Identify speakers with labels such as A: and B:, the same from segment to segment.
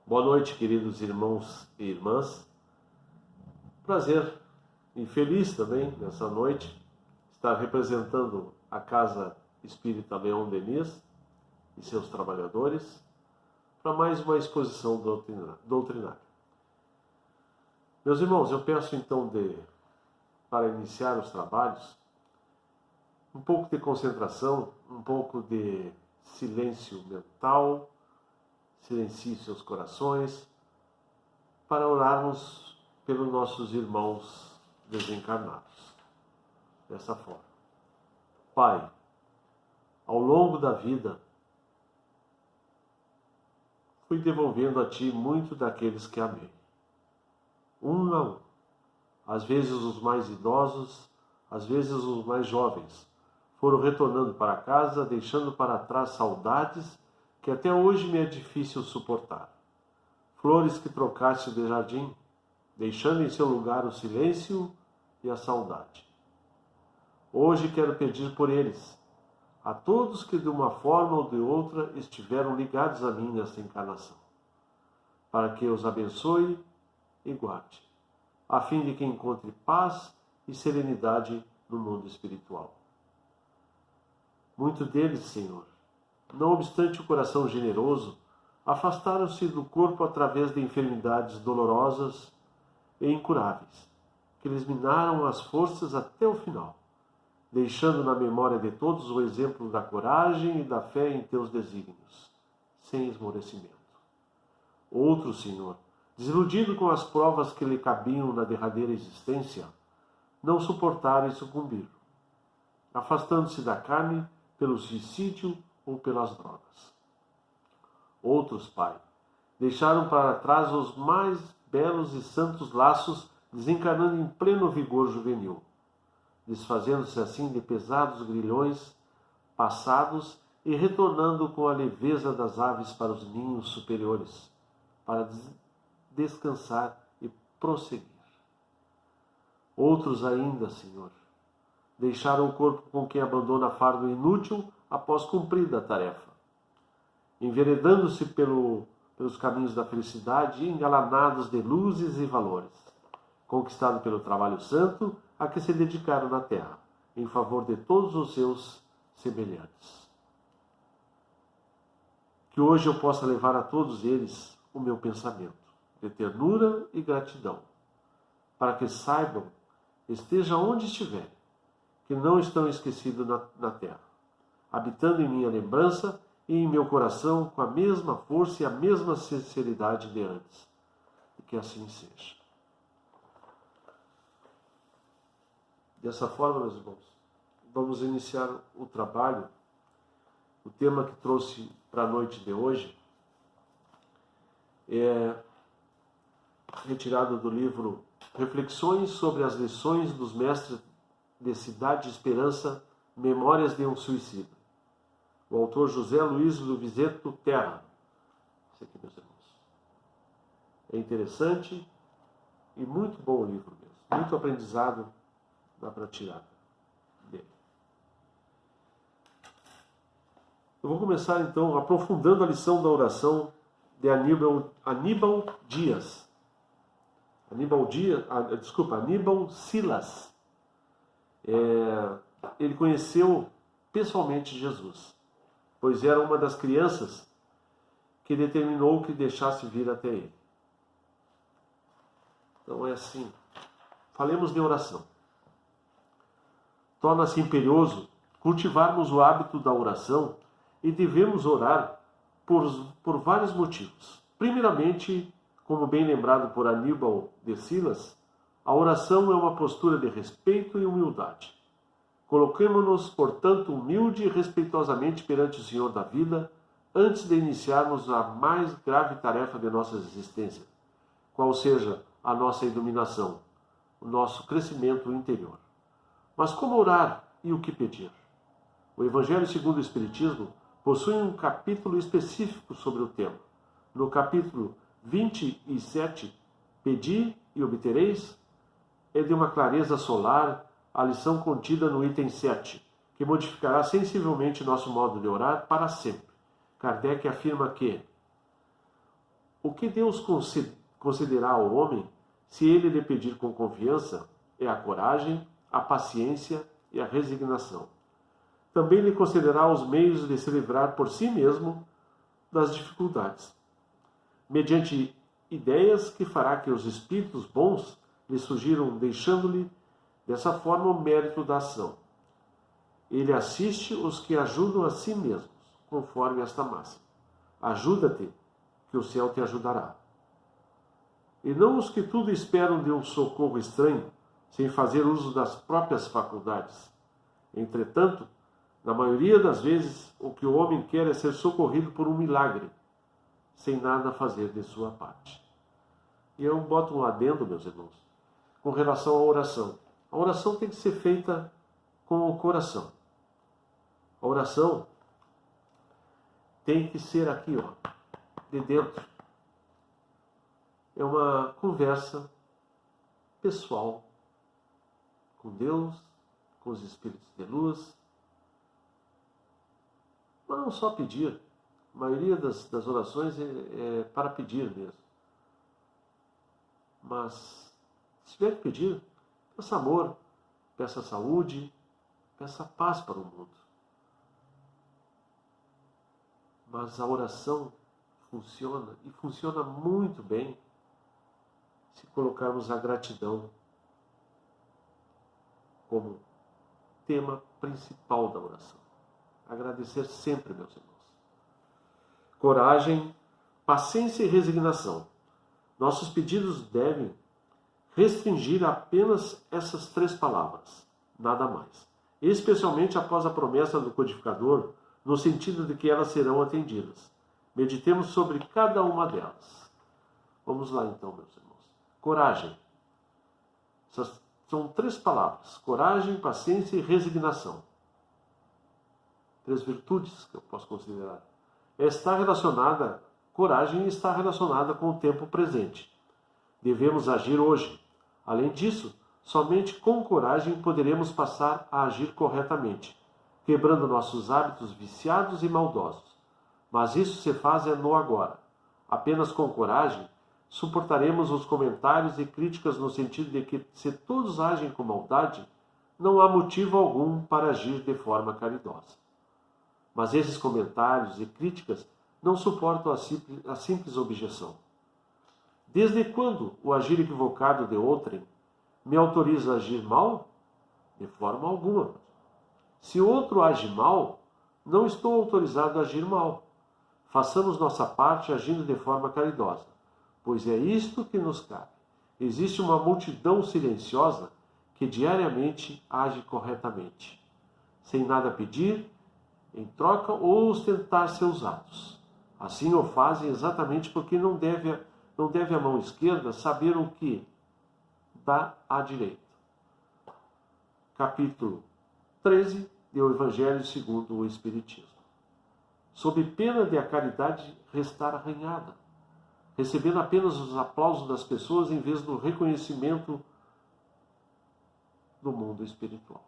A: Boa noite, queridos irmãos e irmãs. Prazer e feliz também nessa noite estar representando a Casa Espírita Leon Denis e seus trabalhadores para mais uma exposição doutrinária. Meus irmãos, eu peço então para iniciar os trabalhos, um pouco de concentração, um pouco de silêncio mental. Silencie seus corações para orarmos pelos nossos irmãos desencarnados. Dessa forma. Pai, ao longo da vida, fui devolvendo a Ti muito daqueles que amei. Um a um. Às vezes os mais idosos, às vezes os mais jovens, foram retornando para casa, deixando para trás saudades que até hoje me é difícil suportar. Flores que trocaste de jardim, deixando em seu lugar o silêncio e a saudade. Hoje quero pedir por eles, a todos que de uma forma ou de outra estiveram ligados a mim nesta encarnação, para que os abençoe e guarde, a fim de que encontre paz e serenidade no mundo espiritual. Muitos deles, Senhor, não obstante o coração generoso, afastaram-se do corpo através de enfermidades dolorosas e incuráveis, que lhes minaram as forças até o final, deixando na memória de todos o exemplo da coragem e da fé em teus desígnios, sem esmorecimento. Outro, Senhor, desiludido com as provas que lhe cabiam na derradeira existência, não suportaram e sucumbiram, afastando-se da carne pelo suicídio ou pelas drogas. Outros, Pai, deixaram para trás os mais belos e santos laços, desencarnando em pleno vigor juvenil, desfazendo-se assim de pesados grilhões passados e retornando com a leveza das aves para os ninhos superiores, para descansar e prosseguir. Outros ainda, Senhor, deixaram o corpo com quem abandona fardo inútil após cumprida a tarefa, enveredando-se pelos caminhos da felicidade e engalanados de luzes e valores, conquistado pelo trabalho santo a que se dedicaram na terra, em favor de todos os seus semelhantes. Que hoje eu possa levar a todos eles o meu pensamento de ternura e gratidão, para que saibam, esteja onde estiverem, que não estão esquecidos na terra, habitando em minha lembrança e em meu coração com a mesma força e a mesma sinceridade de antes. E que assim seja. Dessa forma, meus irmãos, vamos iniciar o trabalho. O tema que trouxe para a noite de hoje é retirado do livro Reflexões sobre as lições dos mestres de Cidade de Esperança, Memórias de um Suicida. O autor José Luiz Luvizetto Terra. Esse aqui, meus irmãos. É interessante e muito bom o livro mesmo. Muito aprendizado dá para tirar dele. Eu vou começar então aprofundando a lição da oração de Aníbal Dias. Aníbal Silas. Ele conheceu pessoalmente Jesus, pois era uma das crianças que determinou que deixasse vir até ele. Então é assim. Falemos de oração. Torna-se imperioso cultivarmos o hábito da oração e devemos orar por vários motivos. Primeiramente, como bem lembrado por Aníbal de Silas, a oração é uma postura de respeito e humildade. Coloquemo-nos, portanto, humilde e respeitosamente perante o Senhor da vida, antes de iniciarmos a mais grave tarefa de nossa existência, qual seja a nossa iluminação, o nosso crescimento interior. Mas como orar e o que pedir? O Evangelho segundo o Espiritismo possui um capítulo específico sobre o tema. No capítulo 27, Pedi e obtereis, é de uma clareza solar a lição contida no item 7, que modificará sensivelmente nosso modo de orar para sempre. Kardec afirma que O que Deus concederá ao homem, se ele lhe pedir com confiança, é a coragem, a paciência e a resignação. Também lhe concederá os meios de se livrar por si mesmo das dificuldades, mediante ideias que fará que os espíritos bons lhe surgiram, deixando-lhe dessa forma o mérito da ação. Ele assiste os que ajudam a si mesmos, conforme esta máxima. Ajuda-te, que o céu te ajudará. E não os que tudo esperam de um socorro estranho, sem fazer uso das próprias faculdades. Entretanto, na maioria das vezes, o que o homem quer é ser socorrido por um milagre, sem nada fazer de sua parte. E eu boto um adendo, meus irmãos, com relação à oração. A oração tem que ser feita com o coração. A oração tem que ser aqui, ó, de dentro. É uma conversa pessoal com Deus, com os espíritos de luz. Mas não só pedir. A maioria das orações é para pedir mesmo. Mas, se tiver que pedir, peça amor, peça saúde, peça paz para o mundo. Mas a oração funciona, e funciona muito bem, se colocarmos a gratidão como tema principal da oração. Agradecer sempre, meus irmãos. Coragem, paciência e resignação. Nossos pedidos devem restringir apenas essas 3 palavras, nada mais. Especialmente após a promessa do codificador, no sentido de que elas serão atendidas. Meditemos sobre cada uma delas. Vamos lá então, meus irmãos. Coragem. Essas são 3 palavras: coragem, paciência e resignação. 3 virtudes que eu posso considerar. Coragem está relacionada com o tempo presente. Devemos agir hoje. Além disso, somente com coragem poderemos passar a agir corretamente, quebrando nossos hábitos viciados e maldosos. Mas isso se faz no agora. Apenas com coragem suportaremos os comentários e críticas no sentido de que, se todos agem com maldade, não há motivo algum para agir de forma caridosa. Mas esses comentários e críticas não suportam a simples objeção. Desde quando o agir equivocado de outrem me autoriza a agir mal? De forma alguma. Se outro age mal, não estou autorizado a agir mal. Façamos nossa parte agindo de forma caridosa, pois é isto que nos cabe. Existe uma multidão silenciosa que diariamente age corretamente, sem nada pedir em troca ou ostentar seus atos. Assim o fazem exatamente porque não deve a mão esquerda saber o que dá à direita. Capítulo 13 do Evangelho segundo o Espiritismo. Sob pena de a caridade restar arranhada, recebendo apenas os aplausos das pessoas em vez do reconhecimento do mundo espiritual.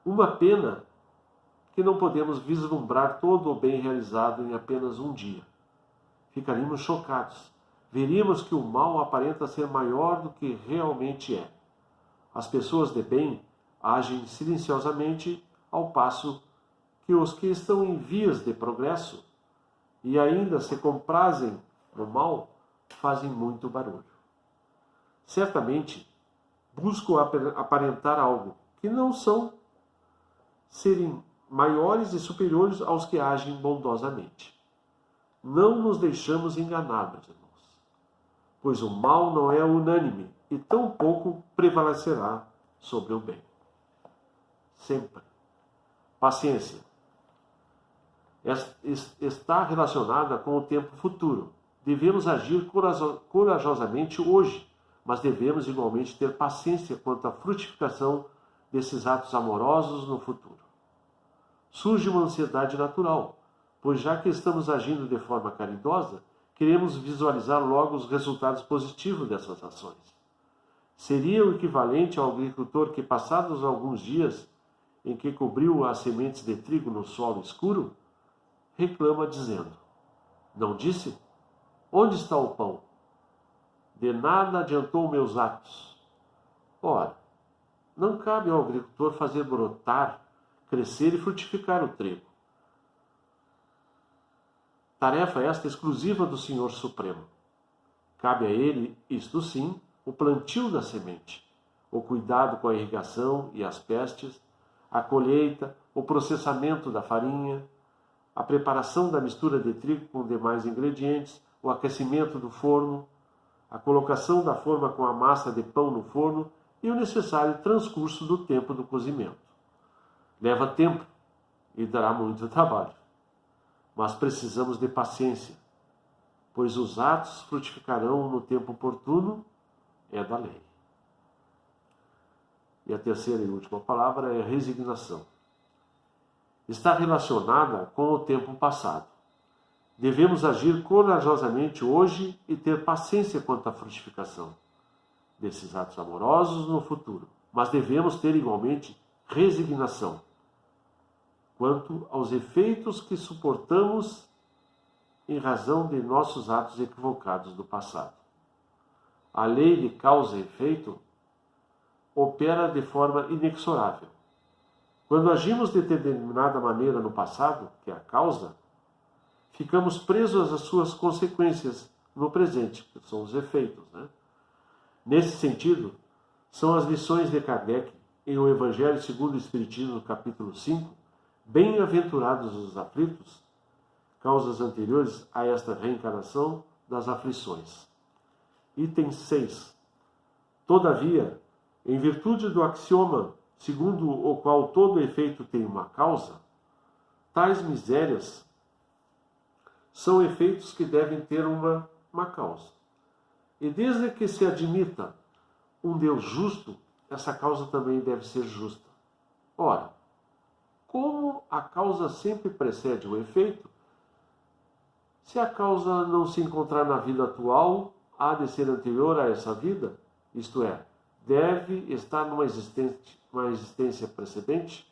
A: Uma pena que não podemos vislumbrar todo o bem realizado em apenas um dia. Ficaríamos chocados. Veríamos que o mal aparenta ser maior do que realmente é. As pessoas de bem agem silenciosamente, ao passo que os que estão em vias de progresso e ainda se comprazem no mal fazem muito barulho. Certamente buscam aparentar algo que não são, serem maiores e superiores aos que agem bondosamente. Não nos deixamos enganar, meus irmãos, pois o mal não é unânime e tampouco prevalecerá sobre o bem. Sempre. Paciência. Está relacionada com o tempo futuro. Devemos agir corajosamente hoje, mas devemos igualmente ter paciência quanto à frutificação desses atos amorosos no futuro. Surge uma ansiedade natural, pois já que estamos agindo de forma caridosa, queremos visualizar logo os resultados positivos dessas ações. Seria o equivalente ao agricultor que, passados alguns dias em que cobriu as sementes de trigo no solo escuro, reclama dizendo: não disse? Onde está o pão? De nada adiantou meus atos. Ora, não cabe ao agricultor fazer brotar, crescer e frutificar o trigo. Tarefa esta exclusiva do Senhor Supremo. Cabe a ele, isto sim, o plantio da semente, o cuidado com a irrigação e as pestes, a colheita, o processamento da farinha, a preparação da mistura de trigo com demais ingredientes, o aquecimento do forno, a colocação da forma com a massa de pão no forno e o necessário transcurso do tempo do cozimento. Leva tempo e dará muito trabalho, mas precisamos de paciência, pois os atos frutificarão no tempo oportuno, é da lei. E a terceira e última palavra é resignação. Está relacionada com o tempo passado. Devemos agir corajosamente hoje e ter paciência quanto à frutificação desses atos amorosos no futuro. Mas devemos ter igualmente resignação quanto aos efeitos que suportamos em razão de nossos atos equivocados do passado. A lei de causa e efeito opera de forma inexorável. Quando agimos de determinada maneira no passado, que é a causa, ficamos presos às suas consequências no presente, que são os efeitos. Nesse sentido, são as lições de Kardec em O Evangelho segundo o Espiritismo, no capítulo 5, bem-aventurados os aflitos, causas anteriores a esta reencarnação das aflições. Item 6. Todavia, em virtude do axioma segundo o qual todo efeito tem uma causa, tais misérias são efeitos que devem ter uma causa. E desde que se admita um Deus justo, essa causa também deve ser justa. Ora, como a causa sempre precede o efeito, se a causa não se encontrar na vida atual, há de ser anterior a essa vida, isto é, deve estar numa existência precedente.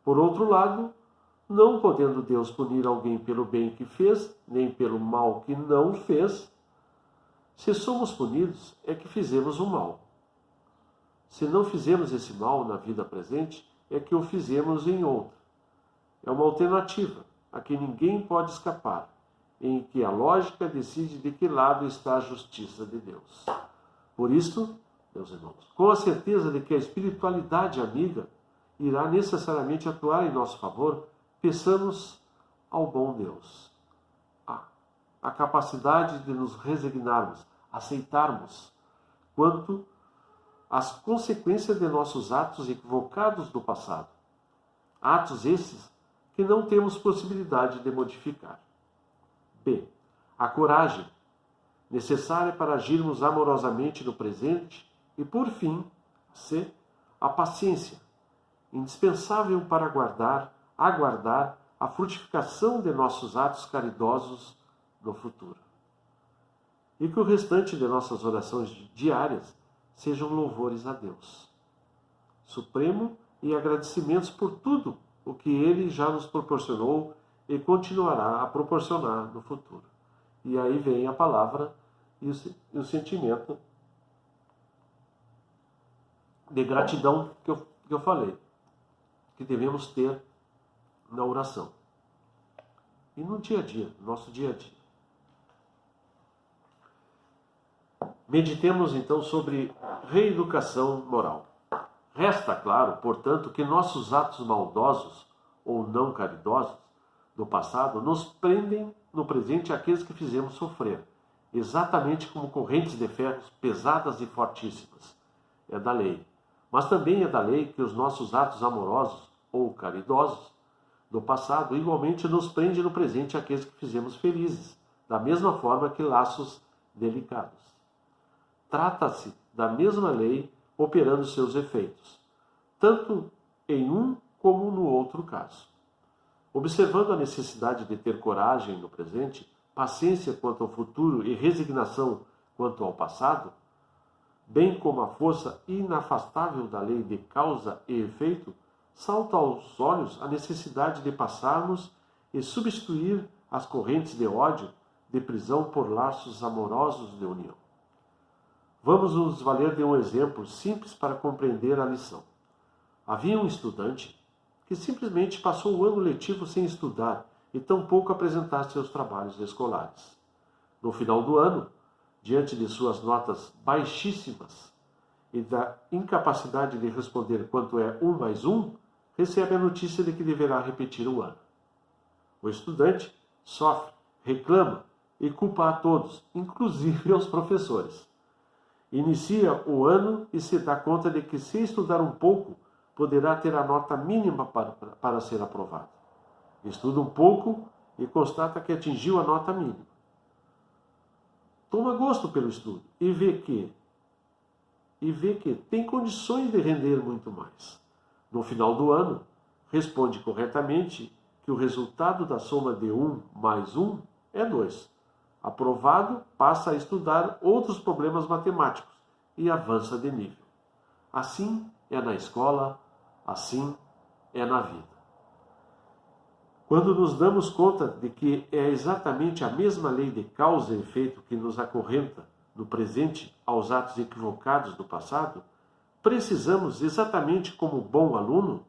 A: Por outro lado, não podendo Deus punir alguém pelo bem que fez, nem pelo mal que não fez, se somos punidos, é que fizemos o mal. Se não fizemos esse mal na vida presente, é que o fizemos em outra. É uma alternativa a que ninguém pode escapar, em que a lógica decide de que lado está a justiça de Deus. Por isso, meus irmãos, com a certeza de que a espiritualidade amiga irá necessariamente atuar em nosso favor, peçamos ao bom Deus a capacidade de nos resignarmos, aceitarmos quanto às consequências de nossos atos equivocados do passado. Atos esses que não temos possibilidade de modificar. B. A coragem, necessária para agirmos amorosamente no presente. E, por fim, C. A paciência, indispensável para aguardar a frutificação de nossos atos caridosos no futuro. E que o restante de nossas orações diárias sejam louvores a Deus Supremo e agradecimentos por tudo o que Ele já nos proporcionou e continuará a proporcionar no futuro. E aí vem a palavra e o sentimento de gratidão que eu falei, que devemos ter na oração. E no dia a dia, no nosso dia a dia. Meditemos então sobre reeducação moral. Resta claro, portanto, que nossos atos maldosos ou não caridosos do passado nos prendem no presente àqueles que fizemos sofrer, exatamente como correntes de ferro pesadas e fortíssimas. É da lei. Mas também é da lei que os nossos atos amorosos ou caridosos do passado igualmente nos prendem no presente àqueles que fizemos felizes, da mesma forma que laços delicados. Trata-se da mesma lei operando seus efeitos, tanto em um como no outro caso. Observando a necessidade de ter coragem no presente, paciência quanto ao futuro e resignação quanto ao passado, bem como a força inafastável da lei de causa e efeito, salta aos olhos a necessidade de passarmos e substituir as correntes de ódio de prisão por laços amorosos de união. Vamos nos valer de um exemplo simples para compreender a lição. Havia um estudante que simplesmente passou o ano letivo sem estudar e tampouco apresentar seus trabalhos escolares. No final do ano, diante de suas notas baixíssimas e da incapacidade de responder quanto é 1 mais 1, recebe a notícia de que deverá repetir o ano. O estudante sofre, reclama e culpa a todos, inclusive aos professores. Inicia o ano e se dá conta de que, se estudar um pouco, poderá ter a nota mínima para ser aprovado. Estuda um pouco e constata que atingiu a nota mínima. Toma gosto pelo estudo e vê que tem condições de render muito mais. No final do ano, responde corretamente que o resultado da soma de 1 mais 1 é 2. Aprovado, passa a estudar outros problemas matemáticos e avança de nível. Assim é na escola, assim é na vida. Quando nos damos conta de que é exatamente a mesma lei de causa e efeito que nos acorrenta no presente aos atos equivocados do passado, precisamos, exatamente como bom aluno,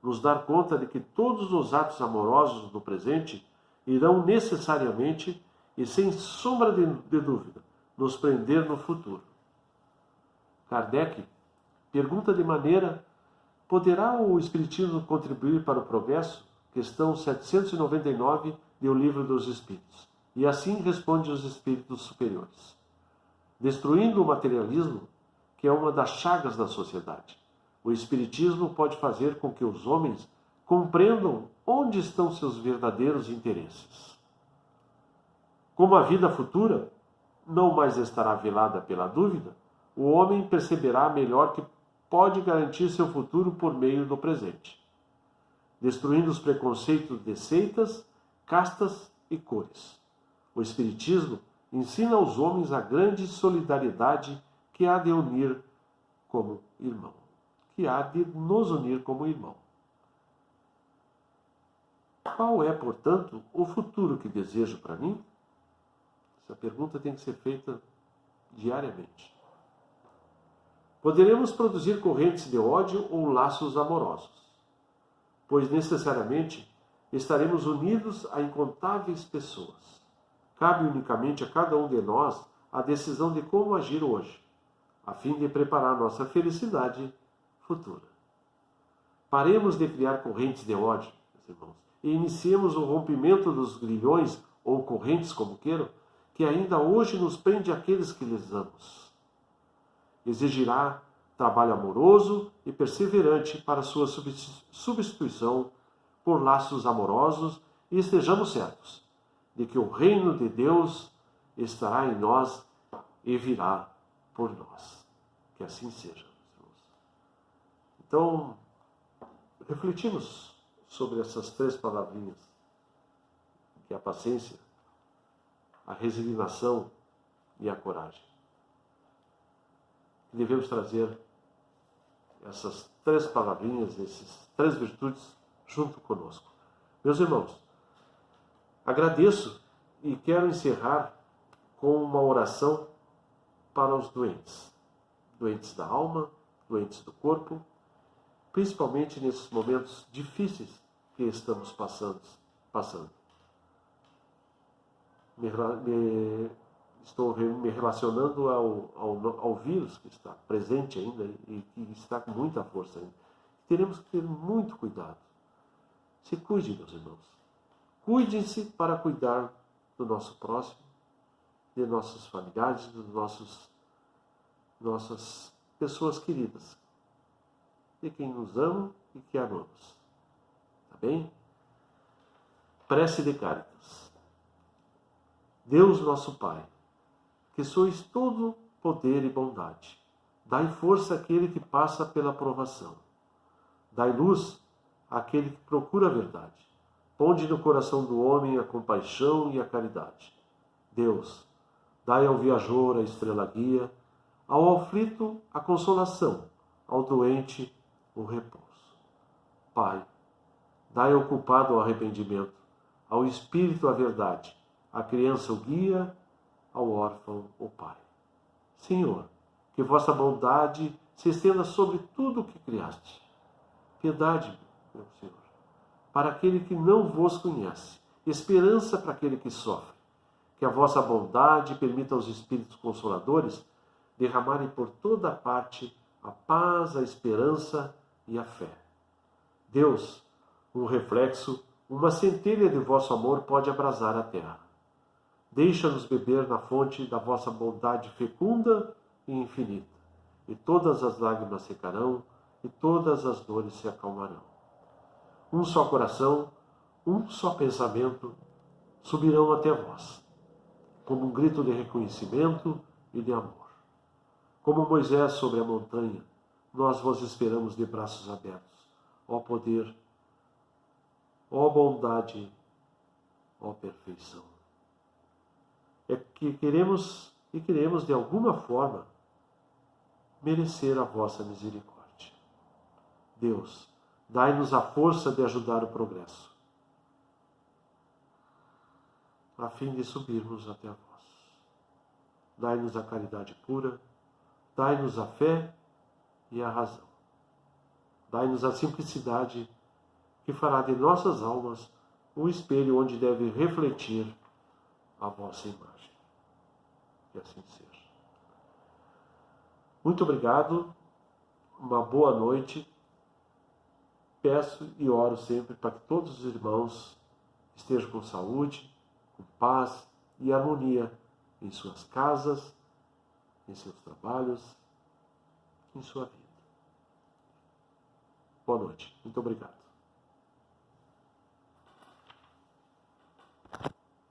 A: nos dar conta de que todos os atos amorosos do presente irão necessariamente e sem sombra de dúvida nos prender no futuro. Kardec pergunta de maneira: poderá o Espiritismo contribuir para o progresso? Questão 799 de O Livro dos Espíritos. E assim responde os espíritos superiores: destruindo o materialismo, que é uma das chagas da sociedade, o Espiritismo pode fazer com que os homens compreendam onde estão seus verdadeiros interesses. Como a vida futura não mais estará velada pela dúvida, o homem perceberá melhor que pode garantir seu futuro por meio do presente, destruindo os preconceitos de seitas, castas e cores. O Espiritismo ensina aos homens a grande solidariedade que há de unir como irmão, que há de nos unir como irmão. Qual é, portanto, o futuro que desejo para mim? Essa pergunta tem que ser feita diariamente. Poderemos produzir correntes de ódio ou laços amorosos, pois necessariamente estaremos unidos a incontáveis pessoas. Cabe unicamente a cada um de nós a decisão de como agir hoje, a fim de preparar nossa felicidade futura. Paremos de criar correntes de ódio, meus irmãos, e iniciemos o rompimento dos grilhões ou correntes, como queiram, que ainda hoje nos prende àqueles que lhes amamos. Exigirá trabalho amoroso e perseverante para sua substituição por laços amorosos, e estejamos certos de que o reino de Deus estará em nós e virá por nós. Que assim seja. Então, refletimos sobre essas 3 palavrinhas, que é a paciência, a resignação e a coragem. Devemos trazer essas 3 palavrinhas, essas 3 virtudes junto conosco. Meus irmãos, agradeço e quero encerrar com uma oração para os doentes. Doentes da alma, doentes do corpo, principalmente nesses momentos difíceis que estamos passando. Estou me relacionando ao vírus que está presente ainda e que está com muita força ainda. Teremos que ter muito cuidado. Se cuide, meus irmãos. Cuidem-se para cuidar do nosso próximo, de nossos familiares, de nossas pessoas queridas, de quem nos ama e que amamos. Tá bem? Prece de Cáritas. Deus nosso Pai, que sois todo poder e bondade, dai força àquele que passa pela provação. Dai luz àquele que procura a verdade. Ponde no coração do homem a compaixão e a caridade. Deus, dai ao viajor a estrela guia, ao aflito a consolação, ao doente o repouso. Pai, dai ao culpado o arrependimento, ao espírito a verdade, A criança o guia, ao órfão o pai. Senhor, que vossa bondade se estenda sobre tudo o que criaste. Piedade, meu Senhor, para aquele que não vos conhece, esperança para aquele que sofre. Que a vossa bondade permita aos Espíritos Consoladores derramarem por toda parte a paz, a esperança e a fé. Deus, um reflexo, uma centelha de vosso amor pode abrasar a terra. Deixa-nos beber na fonte da vossa bondade fecunda e infinita, e todas as lágrimas secarão, e todas as dores se acalmarão. Um só coração, um só pensamento subirão até vós, como um grito de reconhecimento e de amor. Como Moisés sobre a montanha, nós vos esperamos de braços abertos. Ó poder, ó bondade, ó perfeição. É que queremos de alguma forma merecer a vossa misericórdia. Deus, dai-nos a força de ajudar o progresso, a fim de subirmos até vós. Dai-nos a caridade pura, dai-nos a fé e a razão. Dai-nos a simplicidade que fará de nossas almas um espelho onde deve refletir a vossa imagem. Que assim seja. Muito obrigado, uma boa noite. Peço e oro sempre para que todos os irmãos estejam com saúde, com paz e harmonia em suas casas, em seus trabalhos, em sua vida. Boa noite. Muito obrigado.